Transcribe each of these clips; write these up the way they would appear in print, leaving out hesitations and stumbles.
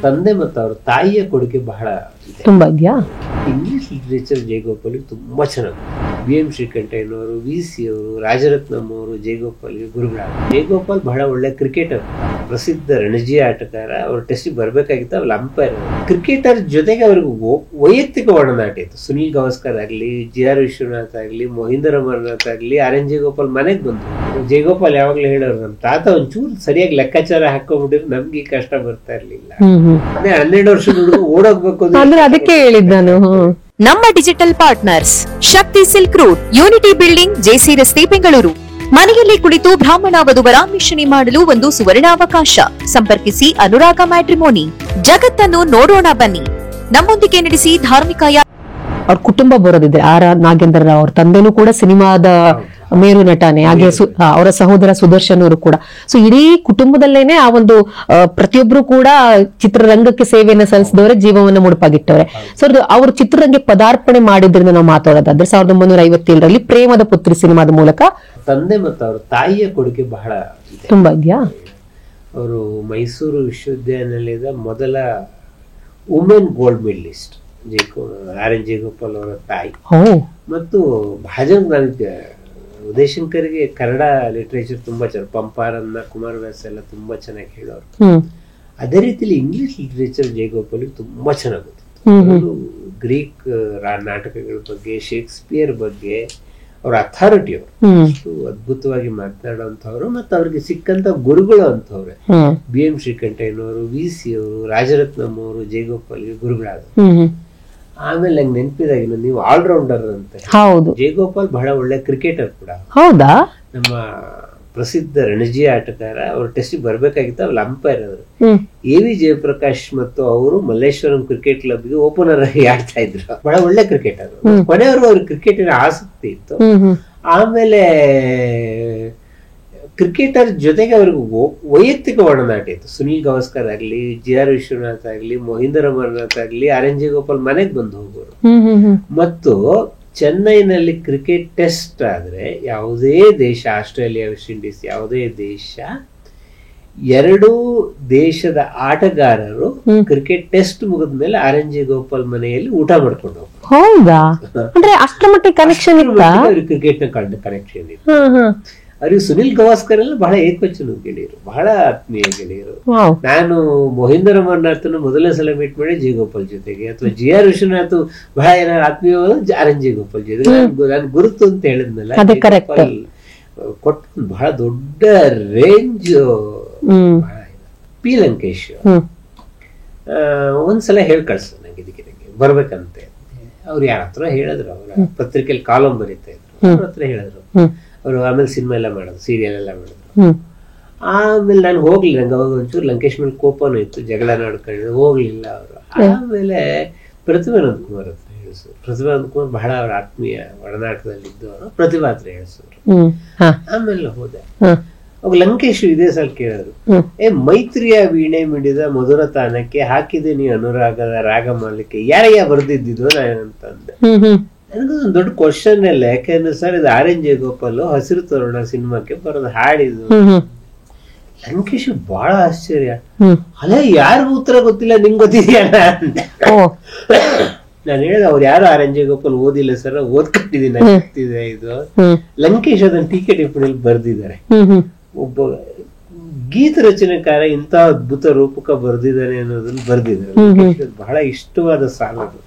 ತಂದೆ ಮತ್ತು ಅವ್ರ ತಾಯಿಯ ಕೊಡುಗೆ ಬಹಳ ಇದೆ. ತುಂಬಾ ಇದೆಯಾ? ಇಂಗ್ಲಿಷ್ ಲಿಟ್ರೇಚರ್ ಜಯಗೋಪಾಲ್ಗೆ ತುಂಬಾ ಚೆನ್ನಾಗಿ. BM ಶ್ರೀಕಂಠಯ್ಯನವರು, VC ಅವರು, ರಾಜರತ್ನಂ ಅವರು ಜಯಗೋಪಾಲ್ಗೆ ಗುರುಗಳಾದರು. ಜಯಗೋಪಾಲ್ ಬಹಳ ಒಳ್ಳೆ ಕ್ರಿಕೆಟರ್, ಪ್ರಸಿದ್ಧ ರಣಜಿ ಆಟಗಾರ. ಅವ್ರ ಟೆಸ್ಟಿಗೆ ಬರ್ಬೇಕಾಗಿತ್ತು, ಅವ್ರು ಅಂಪೈರ್. ಕ್ರಿಕೆಟರ್ ಜೊತೆಗೆ ಅವ್ರಿಗೆ ವೈಯಕ್ತಿಕ ಒಡನಾಟ ಇತ್ತು. ಸುನಿಲ್ ಗವಾಸ್ಕರ್ ಆಗ್ಲಿ, GR ವಿಶ್ವನಾಥ್ ಆಗ್ಲಿ, ಮೊಹಿಂದರ್ ಅಮರನಾಥ್ ಆಗ್ಲಿ, RN ಜಯಗೋಪಾಲ್ ಮನೆಗೆ ಬಂದ್ರು. ಜಯಗೋಪಾಲ್ ಯಾವಾಗ್ಲೂ ಹೇಳೋರು, ನಮ್ ತಾತ ಒಂಚೂರು ಸರಿಯಾಗಿ ಲೆಕ್ಕಾಚಾರ ಹಾಕೊಂಡ್ಬಿಟ್ಟಿದ್ರೆ ನಮ್ಗೆ ಈ ಕಷ್ಟ ಬರ್ತಾ ಇರ್ಲಿಲ್ಲ. ಅದೇ 12 ವರ್ಷದ ಹುಡುಗ ಓಡೋಗ್ಬೇಕು ಅಂದ್ರೆ ಅದಕ್ಕೆ ಹೇಳಿದ್ ನಾನು. ನಮ್ಮ digital partners Shakti Silk Route, Unity Building, JC ರಸ್ತೆ, ಬೆಂಗಳೂರು. ಮನೆಯಲ್ಲಿ ಕುಳಿತು ಬ್ರಾಹ್ಮಣ ವಧುವರ ಮಿಶ್ರಣಿ ಮಾಡಲು ಒಂದು ಸುವರ್ಣಾವಕಾಶ. ಸಂಪರ್ಕಿಸಿ ಅನುರಾಗ ಮ್ಯಾಟ್ರಿಮೋನಿ. ಜಗತ್ತನ್ನು ನೋಡೋಣ ಬನ್ನಿ, ನಮ್ಮೊಂದಿಗೆ ನಡೆಸಿ ಧಾರ್ಮಿಕ. ಅವ್ರ ಕುಟುಂಬ ಬರೋದಿದೆ. R ನಾಗೇಂದ್ರ ರಾವ್ ಅವ್ರ ತಂದೆನೂ ಕೂಡ ಸಿನಿಮಾದ ಮೇರು ನಟನೆ, ಹಾಗೆ ಅವರ ಸಹೋದರ ಸುದರ್ಶನ್ ಅವರು ಕೂಡ. ಸೊ ಇಡೀ ಕುಟುಂಬದಲ್ಲೇನೆ ಆ ಒಂದು ಪ್ರತಿಯೊಬ್ರು ಕೂಡ ಚಿತ್ರರಂಗಕ್ಕೆ ಸೇವೆಯನ್ನು ಸಲ್ಲಿಸಿದವರೇ, ಜೀವವನ್ನು ಮುಡುಪಾಗಿಟ್ಟವ್ರೆ. ಸೊ ಅವರು ಚಿತ್ರರಂಗಕ್ಕೆ ಪದಾರ್ಪಣೆ ಮಾಡಿದ್ರಿಂದ ನಾವು ಮಾತಾಡೋದಾದ್ರೆ 1957ರಲ್ಲಿ ಪ್ರೇಮದ ಪುತ್ರಿ ಸಿನಿಮಾದ ಮೂಲಕ. ತಂದೆ ಮತ್ತು ಅವ್ರ ತಾಯಿಯ ಕೊಡುಗೆ ಬಹಳ ಇದೆ. ತುಂಬಾ ಇದೆಯಾ? ಅವರು ಮೈಸೂರು ವಿಶ್ವವಿದ್ಯಾನಿಲಯದ ಮೊದಲ women gold medalist RN Jayagopal ಅವರ ತಾಯಿ. ಮತ್ತು ಭಾಜನ್ ಉದಯಶಂಕರ್ಗೆ ಕನ್ನಡ ಲಿಟ್ರೇಚರ್ ತುಂಬಾ ಚೆನ್ನಾಗಿ, ಪಂಪಾರನ್ನ, ಕುಮಾರವ್ಯಾಸ ಎಲ್ಲ ತುಂಬಾ ಚೆನ್ನಾಗಿ ಹೇಳೋರು. ಅದೇ ರೀತಿಲಿ ಇಂಗ್ಲಿಷ್ ಲಿಟ್ರೇಚರ್ ಜಯಗೋಪಾಲ್ಗೆ ತುಂಬಾ ಚೆನ್ನಾಗಿ ಗೊತ್ತಿತ್ತು. ಗ್ರೀಕ್ ನಾಟಕಗಳ ಬಗ್ಗೆ, ಶೇಕ್ಸ್ಪಿಯರ್ ಬಗ್ಗೆ ಅವ್ರ ಅಥಾರಿಟಿ ಅವರು ಅದ್ಭುತವಾಗಿ ಮಾತನಾಡುವಂತವ್ರು. ಮತ್ತು ಅವ್ರಿಗೆ ಸಿಕ್ಕಂತ ಗುರುಗಳು ಅಂತವ್ರೆ. BM ಶ್ರೀಕಂಠಯ್ಯನವರು, VC ಅವರು, ರಾಜರತ್ನಂ ಅವರು ಜಯಗೋಪಾಲ್ಗೆ ಗುರುಗಳಾದರು. ಆಮೇಲೆ ನಂಗೆ ನೆನಪಿದಾಗಿನ ನೀವು ಆಲ್ರೌಂಡರ್ ಅಂತ. ಜಯಗೋಪಾಲ್ ಬಹಳ ಒಳ್ಳೆ ಕ್ರಿಕೆಟರ್ ಕೂಡ. ಹೌದಾ? ನಮ್ಮ ಪ್ರಸಿದ್ಧ ರಣಜಿ ಆಟಗಾರ. ಅವ್ರ ಟೆಸ್ಟಿಗೆ ಬರ್ಬೇಕಾಗಿತ್ತು, ಅವ್ರು ಅಂಪೈರ್ ಆದ್ರು. AV ಜಯಪ್ರಕಾಶ್ ಮತ್ತು ಅವರು ಮಲ್ಲೇಶ್ವರಂ ಕ್ರಿಕೆಟ್ ಕ್ಲಬ್ಗೆ ಓಪನರ್ ಆಗಿ ಆಡ್ತಾ ಇದ್ರು. ಬಹಳ ಒಳ್ಳೆ ಕ್ರಿಕೆಟರ್. ಕೊನೆಯವ್ರಿಗೂ ಅವ್ರಿಗೆ ಕ್ರಿಕೆಟಿನ ಆಸಕ್ತಿ ಇತ್ತು. ಆಮೇಲೆ ಕ್ರಿಕೆಟರ್ ಜೊತೆಗೆ ಅವ್ರಿಗೆ ವೈಯಕ್ತಿಕ ಒಡನಾಟ ಇತ್ತು. ಸುನಿಲ್ ಗವಾಸ್ಕರ್ ಆಗ್ಲಿ, GR ವಿಶ್ವನಾಥ್ ಆಗ್ಲಿ, ಮೊಹಿಂದರ್ ಅಮರನಾಥ್ ಆಗ್ಲಿ, RN ಜಯಗೋಪಾಲ್ ಮನೆಗೆ ಬಂದು ಹೋಗೋರು. ಮತ್ತು ಚೆನ್ನೈನಲ್ಲಿ ಕ್ರಿಕೆಟ್ ಟೆಸ್ಟ್ ಆದ್ರೆ ಯಾವುದೇ ದೇಶ, ಆಸ್ಟ್ರೇಲಿಯಾ, ವೆಸ್ಟ್ ಇಂಡೀಸ್, ಯಾವುದೇ ದೇಶ, 2 ದೇಶದ ಆಟಗಾರರು ಕ್ರಿಕೆಟ್ ಟೆಸ್ಟ್ ಮುಗಿದ್ಮೇಲೆ RN ಜಯಗೋಪಾಲ್ ಮನೆಯಲ್ಲಿ ಊಟ ಮಾಡ್ಕೊಂಡು ಹೋಗ್ತಾರೆ. ಹೌದಾ? ಅಂದ್ರೆ ಅಷ್ಟರ ಮಟ್ಟಿಗೆ ಕನೆಕ್ಷನ್ ಇತ್ತಾ? ಕ್ರಿಕೆಟ್ ನ ಕನೆಕ್ಷನ್ ಇತ್ತು. ಅವ್ರಿಗೆ ಸುನಿಲ್ ಗವಾಸ್ಕರ್ ಎಲ್ಲ ಬಹಳ ಏಕವಚನ ಗೆಳೆಯರು, ಬಹಳ ಆತ್ಮೀಯ ಗೆಳೆಯರು. ನಾನು ಮೊಹಿಂದರ್ ಅಮರನಾಥ್ ಮೊದಲನೇ ಸಲ ಮೀಟ್ ಮಾಡಿ ಜಯಗೋಪಾಲ್ ಜೊತೆಗೆ, ಅಥವಾ GR ವಿಶ್ವನಾಥ್ ಬಹಳ ಏನಾದ್ರು ಆತ್ಮೀಯ RN ಜಯಗೋಪಾಲ್ ಜೊತೆಗೆ. ನಾನು ಗುರುತು ಅಂತ ಹೇಳಿದ್ನಲ್ಲ, ಕೊಟ್ಟ ಬಹಳ ದೊಡ್ಡ ರೇಂಜ್. P ಲಂಕೇಶ್ ಒಂದ್ಸಲ ಹೇಳಿ ಕಳ್ಸ ನಂಗೆ ಇದಕ್ಕೆ ಬರ್ಬೇಕಂತೆ. ಅವ್ರು ಯಾರ ಹತ್ರ ಹೇಳಿದ್ರು, ಅವರ ಪತ್ರಿಕೆಯಲ್ಲಿ ಕಾಲಂ ಬರೀತಾ ಇದ್ರು, ಅವ್ರ ಹತ್ರ ಹೇಳಿದ್ರು. ಅವರು ಆಮೇಲೆ ಸಿನಿಮಾ ಎಲ್ಲ ಮಾಡೋದು, ಸೀರಿಯಲ್ ಎಲ್ಲ ಮಾಡಿದ್ರು. ಆಮೇಲೆ ನಾನು ಹೋಗ್ಲಿಲ್ಲ, ನಂಗೆ ಅವಾಗ ಒಂಚೂರು ಲಂಕೇಶ್ ಮೇಲೆ ಕೋಪನೂ ಇತ್ತು, ಜಗಳ ನಡ್ಕೊಂಡು ಹೋಗ್ಲಿಲ್ಲ ಅವರು. ಆಮೇಲೆ ಪ್ರತಿಭಾನಂದ ಕುಮಾರ್ ಹತ್ರ ಹೇಳಿಸೋರು. ಪ್ರತಿಭಾನಂದ ಕುಮಾರ್ ಬಹಳ ಅವ್ರ ಆತ್ಮೀಯ ಒಡನಾಟದಲ್ಲಿದ್ದವರು. ಪ್ರತಿಭಾ ಹತ್ರ ಹೇಳಿಸೋರು. ಆಮೇಲೆ ಹೋದೆ. ಅವಾಗ ಲಂಕೇಶ್ ಇದೇ ಸಲ ಕೇಳಿದ್ರು, ಮೈತ್ರಿಯ ವೀಣೆ ಮಿಡಿದ ಮಧುರ ತಾನಕ್ಕೆ ಹಾಕಿದೆ ನೀ ಅನುರಾಗದ ರಾಗಮಾಲಿಕೆ ಯಾರಯ್ಯ ಬರ್ದಿದ್ದು ನಾನಂತಂದೆ. ನನಗೊಂದು ದೊಡ್ಡ ಕ್ವಶನ್ ಇಲ್ಲ, ಯಾಕಂದ್ರೆ ಸರ್ ಇದು RN ಜಯಗೋಪಾಲ್ ಹಸಿರು ತೋರಣ ಸಿನಿಮಾಕ್ಕೆ ಬರೋದು ಹಾಡಿದ್ದು. ಲಂಕೇಶ್ ಬಹಳ ಆಶ್ಚರ್ಯ, ಅಲ್ಲ ಯಾರಿಗೂ ಉತ್ತರ ಗೊತ್ತಿಲ್ಲ, ನಿಂಗೆ ಗೊತ್ತಿದೆಯಲ್ಲ ಅಂತ. ನಾನು ಹೇಳಿದೆ, ಅವ್ರು ಯಾರು RN ಜಯಗೋಪಾಲ್ ಓದಿಲ್ಲ ಸರ್, ಓದ್ಕೊಂಡಿದ್ದೀನಿ, ಗೊತ್ತಿದೆ ಇದು. ಲಂಕೇಶ್ ಅದನ್ನ ಟೀಕೆ ಟಿಪ್ಪಣಿಯಲ್ಲಿ ಬರ್ದಿದ್ದಾರೆ. ಒಬ್ಬ ಗೀತ ರಚನೆಕಾರ ಇಂಥ ಅದ್ಭುತ ರೂಪಕ ಬರ್ದಿದ್ದಾನೆ ಅನ್ನೋದನ್ನ ಬರ್ದಿದ್ದಾರೆ. ಬಹಳ ಇಷ್ಟವಾದ ಸಾಲದು.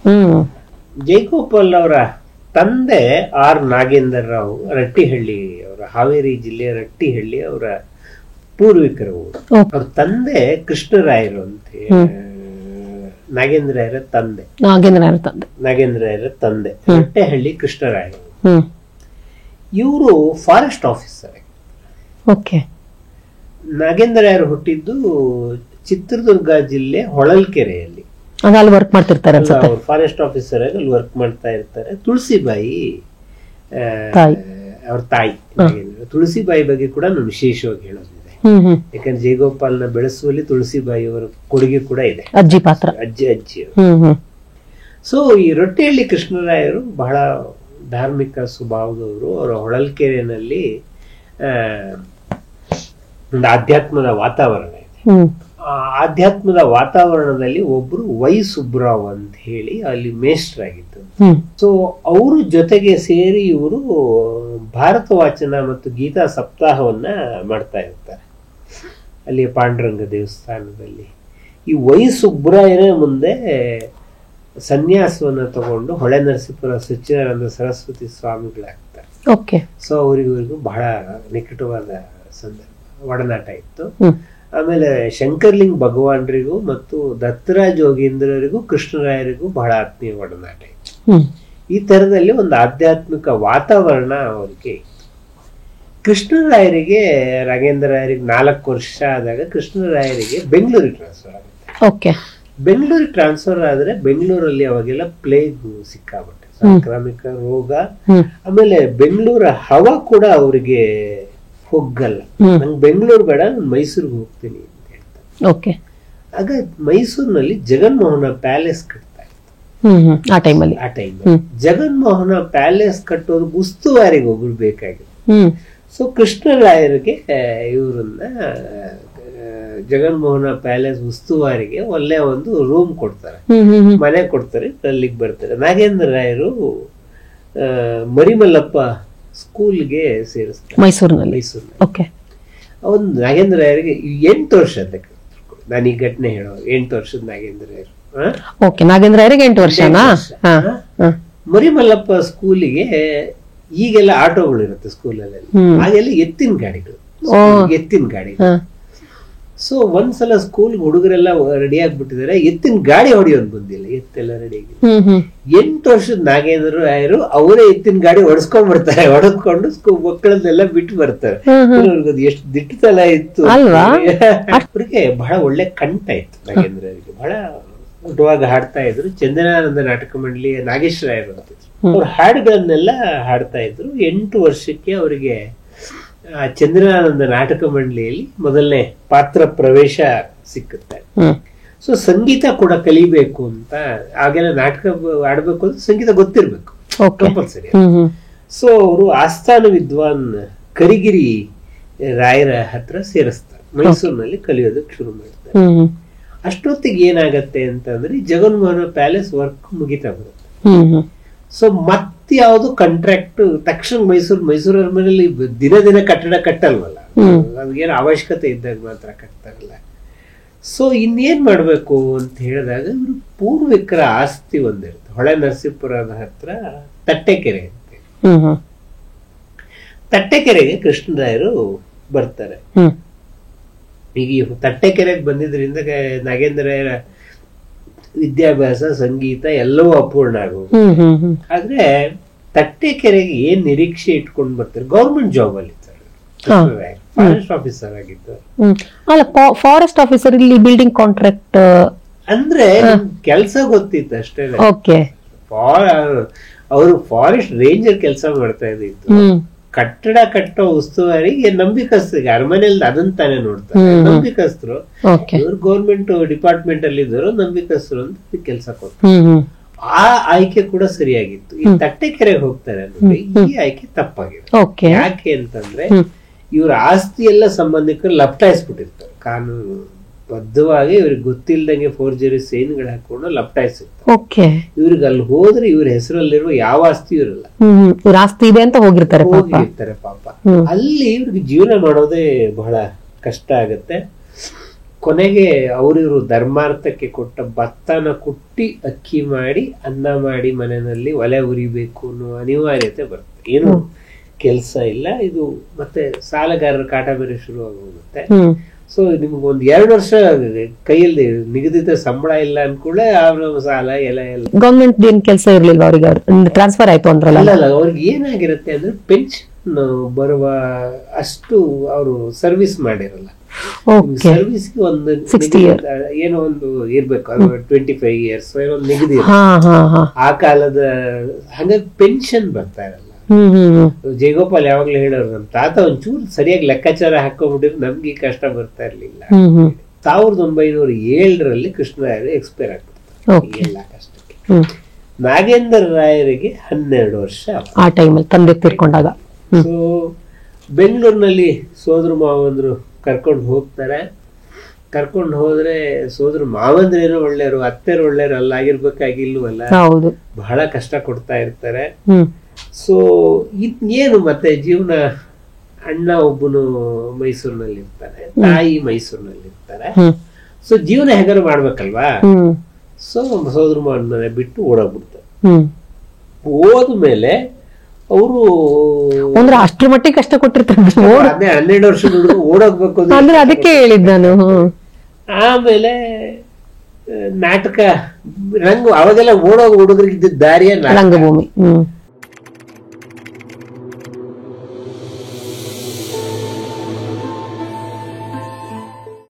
ಜಯಗೋಪಾಲ್ ಅವರ ತಂದೆ R ನಾಗೇಂದ್ರ ರಾವ್ ರಟ್ಟಿಹಳ್ಳಿ, ಅವರ ಹಾವೇರಿ ಜಿಲ್ಲೆಯ ರಟ್ಟಿಹಳ್ಳಿ ಅವರ ಪೂರ್ವಿಕರು. ಅವ್ರ ತಂದೆ ಕೃಷ್ಣರಾಯರು ಅಂತ, ನಾಗೇಂದ್ರರ ತಂದೆ, ನಾಗೇಂದ್ರರ ತಂದೆ ರಟ್ಟಿಹಳ್ಳಿ ಕೃಷ್ಣರಾಯರು. ಇವರು ಫಾರೆಸ್ಟ್ ಆಫೀಸರ್. ನಾಗೇಂದ್ರರು ಹುಟ್ಟಿದ್ದು ಚಿತ್ರದುರ್ಗ ಜಿಲ್ಲೆ ಹೊಳಲ್ಕೆರೆಯಲ್ಲಿ. ವರ್ಕ್ ಮಾಡ್ತಿರ್ತಾರೆ, ಫಾರೆಸ್ಟ್ ಆಫೀಸರ್ ಆಗಿ ಅಲ್ಲಿ ವರ್ಕ್ ಮಾಡ್ತಾ ಇರ್ತಾರೆ. ತುಳಸಿಬಾಯಿ ಅವ್ರ ತಾಯಿ. ತುಳಸಿಬಾಯಿ ಬಗ್ಗೆ ಕೂಡ ನಾನು ವಿಶೇಷವಾಗಿ ಹೇಳೋದಿದೆ, ಯಾಕಂದ್ರೆ ಜಯಗೋಪಾಲ್ನ ಬೆಳೆಸುವಲ್ಲಿ ತುಳಸಿಬಾಯಿ ಅವರ ಕೊಡುಗೆ ಕೂಡ ಇದೆ, ಅಜ್ಜಿ ಪಾತ್ರ, ಅಜ್ಜಿ. ಸೊ ಈ ರೊಟ್ಟಿಹಳ್ಳಿ ಕೃಷ್ಣರಾಯರು ಬಹಳ ಧಾರ್ಮಿಕ ಸ್ವಭಾವದವರು. ಅವರ ಹೊಳಲ್ಕೆರೆಯಲ್ಲಿ ಒಂದು ಆಧ್ಯಾತ್ಮದ ವಾತಾವರಣ ಇದೆ. ಆಧ್ಯಾತ್ಮದ ವಾತಾವರಣದಲ್ಲಿ ಒಬ್ರು ವೈ ಸುಬ್ರಾವ್ ಅಂತ ಹೇಳಿ ಅಲ್ಲಿ ಮೇಷ್ಟ್ರಾಗಿದ್ದು. ಸೊ ಅವ್ರ ಜೊತೆಗೆ ಸೇರಿ ಇವರು ಭಾರತ ವಾಚನ ಮತ್ತು ಗೀತಾ ಸಪ್ತಾಹವನ್ನ ಮಾಡ್ತಾ ಇರ್ತಾರೆ ಅಲ್ಲಿ ಪಾಂಡುರಂಗ ದೇವಸ್ಥಾನದಲ್ಲಿ. ಈ ವೈ ಸುಬ್ರಾಯನೇ ಮುಂದೆ ಸನ್ಯಾಸವನ್ನ ತಗೊಂಡು ಹೊಳೆ ನರಸೀಪುರ ಸಚ್ಚಿದಾನಂದ ಸರಸ್ವತಿ ಸ್ವಾಮಿಗಳಾಗ್ತಾರೆ. ಸೊ ಅವರಿಗೂ ಬಹಳ ನಿಕಟವಾದ ಒಡನಾಟ ಇತ್ತು. ಆಮೇಲೆ ಶಂಕರ್ಲಿಂಗ್ ಭಗವಾನ್ರಿಗೂ ಮತ್ತು ದತ್ತರಾಜ್ ಯೋಗೀಂದ್ರರಿಗೂ ಕೃಷ್ಣರಾಯರಿಗೂ ಬಹಳ ಆತ್ಮೀಯ ಒಡನಾಟ ಇತ್ತು. ಈ ತರದಲ್ಲಿ ಒಂದು ಆಧ್ಯಾತ್ಮಿಕ ವಾತಾವರಣ ಅವರಿಗೆ ಇತ್ತು. ಕೃಷ್ಣರಾಯರಿಗೆ ರಾಘೇಂದ್ರ ರಾಯರಿಗೆ 4 ವರ್ಷ ಆದಾಗ ಕೃಷ್ಣರಾಯರಿಗೆ ಬೆಂಗಳೂರಿಗೆ ಟ್ರಾನ್ಸ್ಫರ್ ಆಗುತ್ತೆ. ಬೆಂಗಳೂರಿಗೆ ಟ್ರಾನ್ಸ್ಫರ್ ಆದ್ರೆ ಬೆಂಗಳೂರಲ್ಲಿ ಅವಾಗೆಲ್ಲ ಪ್ಲೇಗ್ ಸಿಕ್ಕಾಬಟ್ಟೆ, ಸಾಂಕ್ರಾಮಿಕ ರೋಗ. ಆಮೇಲೆ ಬೆಂಗಳೂರ ಹವಾ ಕೂಡ ಅವರಿಗೆ ಹೋಗಲ್ಲ. ನಂಗೆ ಬೆಂಗಳೂರು ಬೇಡ, ನಾನು ಮೈಸೂರಿಗೆ ಹೋಗ್ತೀನಿ ಅಂತ ಹೇಳ್ತಾರೆ. ಆಗ ಮೈಸೂರಿನಲ್ಲಿ ಜಗನ್ಮೋಹನ ಪ್ಯಾಲೇಸ್ ಕಟ್ತಾ ಇತ್ತು ಆ ಟೈಮಲ್ಲಿ. ಜಗನ್ಮೋಹನ ಪ್ಯಾಲೇಸ್ ಕಟ್ಟೋದು ಉಸ್ತುವಾರಿಗೆ ಒಬ್ರು ಬೇಕಾಗಿತ್ತು. ಸೊ ಕೃಷ್ಣರಾಯರಿಗೆ ಇವರನ್ನ ಜಗನ್ಮೋಹನ ಪ್ಯಾಲೇಸ್ ಉಸ್ತುವಾರಿಗೆ ಒಳ್ಳೆ ಒಂದು ರೂಮ್ ಕೊಡ್ತಾರೆ, ಮನೆ ಕೊಡ್ತಾರೆ, ಅಲ್ಲಿಗೆ ಬರ್ತಾರೆ. ನಾಗೇಂದ್ರ ರಾಯರು ಮರಿಮಲ್ಲಪ್ಪ ಸ್ಕೂಲ್ಗೆ ಸೇರಿಸ್ತಾರೆ ಮೈಸೂರಿನಲ್ಲಿ. ಅವನು ನಾಗೇಂದ್ರ ರಾಯರಿಗೆ 8 ವರ್ಷ ಅಂತ. ನಾನು ಈ ಘಟನೆ ಹೇಳೋ 8 ವರ್ಷದ ನಾಗೇಂದ್ರ ರಾಯರು. ನಾಗೇಂದ್ರ ರಾಯರಿಗೆ 8 ವರ್ಷ. ಮರಿಮಲ್ಲಪ್ಪ ಸ್ಕೂಲಿಗೆ ಈಗೆಲ್ಲ ಆಟೋಗಳು ಇರುತ್ತೆ ಸ್ಕೂಲಲ್ಲಿ, ಆಗೆಲ್ಲ ಎತ್ತಿನ ಗಾಡಿ. ಸೊ ಒಂದ್ಸಲ ಸ್ಕೂಲ್ ಹುಡುಗರೆಲ್ಲ ರೆಡಿ ಆಗ್ಬಿಟ್ಟಿದ್ದಾರೆ, ಎತ್ತಿನ ಗಾಡಿ ಹೊಡಿಯೋದು ಬಂದಿಲ್ಲ, ಎತ್ತೆಲ್ಲ ರೆಡಿ ಆಗಿದೆ. 8 ವರ್ಷದ ನಾಗೇಂದ್ರ ರಾಯರು ಅವರೇ ಎತ್ತಿನ ಗಾಡಿ ಹೊಡೆಸ್ಕೊಂಡ್ ಬರ್ತಾರೆ, ಹೊಡೆದ್ಕೊಂಡು ಮಕ್ಕಳನ್ನೆಲ್ಲ ಬಿಟ್ಟು ಬರ್ತಾರೆ. ಅವ್ರಿಗದು ಎಷ್ಟು ದಿಟ್ಟತನ ಇತ್ತು ಅವ್ರಿಗೆ. ಬಹಳ ಒಳ್ಳೆ ಕಂಠ ಇತ್ತು ನಾಗೇಂದ್ರ ರಾಯರಿಗೆ, ಬಹಳ ದೊಡ್ಡವಾಗಿ ಹಾಡ್ತಾ ಇದ್ರು. ಚಂದನಾನಂದ ನಾಟಕ ಮಂಡಳಿ ನಾಗೇಶ್ ರಾಯರು ಅಂತಿದ್ರು, ಅವ್ರ ಹಾಡುಗಳನ್ನೆಲ್ಲ ಹಾಡ್ತಾ ಇದ್ರು. 8 ವರ್ಷಕ್ಕೆ ಅವರಿಗೆ ಚಂದ್ರಾನಂದ ನಾಟಕ ಮಂಡಳಿಯಲ್ಲಿ ಮೊದಲನೇ ಪಾತ್ರ ಪ್ರವೇಶ ಸಿಕ್ಕುತ್ತೆ. ಸೊ ಸಂಗೀತ ಕೂಡ ಕಲಿಬೇಕು ಅಂತ, ಆಗೆಲ್ಲ ನಾಟಕ ಆಡ್ಬೇಕು ಅಂದ್ರೆ ಸಂಗೀತ ಗೊತ್ತಿರ್ಬೇಕು ಕಂಪಲ್ಸರಿ. ಸೊ ಅವರು ಆಸ್ಥಾನ ವಿದ್ವಾನ್ ಕರಿಗಿರಿ ರಾಯರ ಹತ್ರ ಸೇರಿಸ್ತಾರೆ, ಮೈಸೂರಿನಲ್ಲಿ ಕಲಿಯೋದಕ್ಕೆ ಶುರು ಮಾಡ್ತಾರೆ. ಅಷ್ಟೊತ್ತಿಗೆ ಏನಾಗತ್ತೆ ಅಂತಂದ್ರೆ ಜಗನ್ಮೋಹನ ಪ್ಯಾಲೇಸ್ ವರ್ಕ್ ಮುಗಿತಾ ಬರುತ್ತೆ. ಸೊ ಯಾವ್ದು ಕಾಂಟ್ರಾಕ್ಟ್ ತಕ್ಷಣ ಮೈಸೂರ ಮನೆಯಲ್ಲಿ ದಿನ ಕಟ್ಟಡ ಕಟ್ಟಲ್ವಲ್ಲ, ಅದೇನು ಅವಶ್ಯಕತೆ ಇದ್ದಾಗ ಮಾತ್ರ ಕಟ್ತಾರಲ್ಲ. ಸೊ ಇನ್ನೇನ್ ಮಾಡ್ಬೇಕು ಅಂತ ಹೇಳಿದಾಗ ಇವರು ಪೂರ್ವಿಕರ ಆಸ್ತಿ ಒಂದಿರುತ್ತೆ ಹೊಳೆ ನರಸೀಪುರದ ಹತ್ರ ತಟ್ಟೆಕೆರೆ ಅಂತ. ತಟ್ಟೆಕೆರೆಗೆ ಕೃಷ್ಣರಾಯರು ಬರ್ತಾರೆ. ಈಗ ತಟ್ಟೆಕೆರೆಗೆ ಬಂದಿದ್ರಿಂದ ನಾಗೇಂದ್ರ ರಾಯರ ವಿದ್ಯಾಭ್ಯಾಸ ಸಂಗೀತ ಎಲ್ಲವೂ ಅಪೂರ್ಣ ಆಗೋದು. ಆದ್ರೆ ತಟ್ಟೆಕೆರೆಗೆ ಏನ್ ನಿರೀಕ್ಷೆ ಇಟ್ಕೊಂಡು ಬರ್ತಾರೆ, ಗೌರ್ಮೆಂಟ್ ಜಾಬ್ ಅಲ್ಲಿ ಇರ್ತಾರೆ, ಫಾರೆಸ್ಟ್ ಆಫೀಸರ್ ಆಗಿದ್ದಾರೆ. ಫಾರೆಸ್ಟ್ ಆಫೀಸರ್ ಇಲ್ಲಿ ಬಿಲ್ಡಿಂಗ್ ಕಾಂಟ್ರಾಕ್ಟ್ ಅಂದ್ರೆ ಕೆಲಸ ಗೊತ್ತಿತ್ತು ಅಷ್ಟೇ. ಅವರು ಫಾರೆಸ್ಟ್ ರೇಂಜರ್ ಕೆಲಸ ಮಾಡ್ತಾ ಇದ್ದಿತ್ತು. ಕಟ್ಟಡ ಕಟ್ಟೋ ಉಸ್ತುವಾರಿಗೆ ನಂಬಿಕಸ್ಥರಿಗೆ ಅರಮನೆಯಲ್ಲಿ ಅದನ್ನ ತಾನೇ ನೋಡ್ತಾರೆ, ನಂಬಿಕಸ್ಥರು. ಇವರು ಗೌರ್ಮೆಂಟ್ ಡಿಪಾರ್ಟ್ಮೆಂಟ್ ಅಲ್ಲಿ ಇದ್ರು, ನಂಬಿಕಸ್ಥರು ಅಂತ ಕೆಲಸ ಕೊಡ್ತಾರೆ. ಆ ಆಯ್ಕೆ ಕೂಡ ಸರಿಯಾಗಿತ್ತು. ಈ ತಟ್ಟೆಕೆರೆಗೆ ಹೋಗ್ತಾರೆ ಅಂದ್ರೆ ಈ ಆಯ್ಕೆ ತಪ್ಪಾಗಿದೆ. ಯಾಕೆ ಅಂತಂದ್ರೆ ಇವ್ರ ಆಸ್ತಿ ಎಲ್ಲ ಸಂಬಂಧಿಕರು ಲಪ್ಟಾಯಿಸ್ಬಿಟ್ಟಿರ್ತಾರೆ, ಕಾನೂನು ಬದ್ಧವಾಗಿ ಇವ್ರಿಗೆ ಗೊತ್ತಿಲ್ದಂಗೆ ಫೋರ್ಜರಿ ಸೈನ್ಗಳು ಹಾಕೊಂಡು ಲಪ್ಟಾಯಿಸಿರ್ತಾರೆ. ಇವ್ರಿಗೆ ಅಲ್ಲಿ ಹೋದ್ರೆ ಇವ್ರ ಹೆಸರಲ್ಲಿರುವ ಯಾವ ಆಸ್ತಿ ಇರಲ್ಲ, ಆಸ್ತಿ ಇದೆ ಅಂತ ಹೋಗಿರ್ತಾರೆ ಪಾಪ. ಅಲ್ಲಿ ಇವ್ರಿಗೆ ಜೀವನ ಮಾಡೋದೇ ಬಹಳ ಕಷ್ಟ ಆಗತ್ತೆ. ಕೊನೆಗೆ ಅವ್ರಿವ್ರು ಧರ್ಮಾರ್ಥಕ್ಕೆ ಕೊಟ್ಟ ಭತ್ತನ ಕುಟ್ಟಿ ಅಕ್ಕಿ ಮಾಡಿ ಅನ್ನ ಮಾಡಿ ಮನೆಯಲ್ಲಿ ಒಲೆ ಉರಿಬೇಕು ಅನ್ನೋ ಅನಿವಾರ್ಯತೆ ಬರುತ್ತೆ. ಏನು ಕೆಲ್ಸ ಇಲ್ಲ, ಇದು ಮತ್ತೆ ಸಾಲಗಾರರ ಕಾಟ ಬೇರೆ ಶುರು ಆಗೋಗುತ್ತೆ. ಸೊ ನಿಮ್ಗೆ ಒಂದ್ 2 ವರ್ಷ ಕೈಯಲ್ಲಿ ನಿಗದಿತ ಸಂಬಳ ಇಲ್ಲ ಅನ್ಕೂಳೆ ಅವ್ರ ಸಾಲ ಎಲ್ಲ ಗವರ್ಮೆಂಟ್ ಏನ್ ಕೆಲಸ ಇರ್ಲಿಲ್ಲ ಅವ್ರಿಗೆ, ಟ್ರಾನ್ಸ್ಫರ್ ಆಯ್ತು ಅಂದ್ರಲ್ಲ. ಅಲ್ಲ, ಅವ್ರಿಗೆ ಏನಾಗಿರುತ್ತೆ ಅಂದ್ರೆ ಪೆನ್ಷನ್ ಬರುವ ಅಷ್ಟು ಅವರು ಸರ್ವಿಸ್ ಮಾಡಿರಲ್ಲ. ಸರ್ವಿಸ್ಗೆ ಒಂದು 60 years ಏನೋ ಒಂದು ಇರ್ಬೇಕು, 25 years ಒಂದು ನಿಗದಿ ಆ ಕಾಲದ. ಹಾಗಾಗಿ ಪೆನ್ಷನ್ ಬರ್ತಾ ಇರಲ್ಲ. ಜಯಗೋಪಾಲ್ ಯಾವಾಗ್ಲೂ ಹೇಳೋರು, ನಮ್ ತಾತ ಒಂಚೂರು ಸರಿಯಾಗಿ ಲೆಕ್ಕಾಚಾರ ಹಾಕೊಂಡ್ಬಿಟ್ಟಿದ್ರೆ ನಮ್ಗೆ ಕಷ್ಟ ಬರ್ತಾ ಇರ್ಲಿಲ್ಲ. 1907 ಕೃಷ್ಣರಾಯರು ಎಕ್ಸ್ಪೈರ್ ಆಗ್ಬಿಡ್ತಾರೆ ಎಲ್ಲ ಕಷ್ಟಕ್ಕೆ. ನಾಗೇಂದ್ರ ರಾಯರಿಗೆ 12 ವರ್ಷ ಆ ಟೈಮಲ್ಲಿ ತಂದೆ ತೀರ್ಕೊಂಡಾಗ. ಸೊ ಬೆಂಗಳೂರಿನಲ್ಲಿ ಸೋದರ ಮಾವಂದ್ರು ಕರ್ಕೊಂಡು ಹೋಗ್ತಾರೆ. ಕರ್ಕೊಂಡು ಹೋದ್ರೆ ಸೋದರ ಮಾವಂದ್ರೇನು ಒಳ್ಳೆಯವರು, ಅತ್ತೆರು ಒಳ್ಳೆಯವರು ಅಲ್ಲ, ಆಗಿರ್ಬೇಕಾಗಿಲ್ವಲ್ಲ, ಹೌದು. ಬಹಳ ಕಷ್ಟ ಕೊಡ್ತಾ ಇರ್ತಾರೆ. ಹ್ಮ್ ಸೊ ಇನ್ನೇನು ಮತ್ತೆ ಜೀವನ. ಅಣ್ಣ ಒಬ್ಬನು ಮೈಸೂರಿನಲ್ಲಿ ಇರ್ತಾನೆ, ತಾಯಿ ಮೈಸೂರಿನಲ್ಲಿ ಇರ್ತಾರೆ. ಹ್ಮ್ ಸೊ ಜೀವನ ಹೇಗಾರು ಮಾಡ್ಬೇಕಲ್ವಾ. ಹ್ಮ್ ಸೊ ಸೋದರ ಮನೆ ಬಿಟ್ಟು ಓಡೋಗ್ಬಿಡ್ತಾರೆ. ಹ್ಮ್ ಹೋದ್ಮೇಲೆ ಅವರು ಅಂದ್ರೆ ಅಷ್ಟ್ರ ಮಟ್ಟಿಗೆ ಕಷ್ಟ ಕೊಟ್ಟಿರ್ತಾರೆ. 12 ವರ್ಷದ ಹುಡುಗ ಓಡೋಗ್ಬೇಕು ಅಂದ್ರೆ ಅದಕ್ಕೆ ಹೇಳಿದ್ ನಾನು. ಆಮೇಲೆ ನಾಟಕ ರಂಗು, ಅವಾಗೆಲ್ಲ ಓಡೋಗ ಹುಡುಗರಿಗೆ ಇದ್ದ ದಾರಿಯ ರಂಗಭೂಮಿ.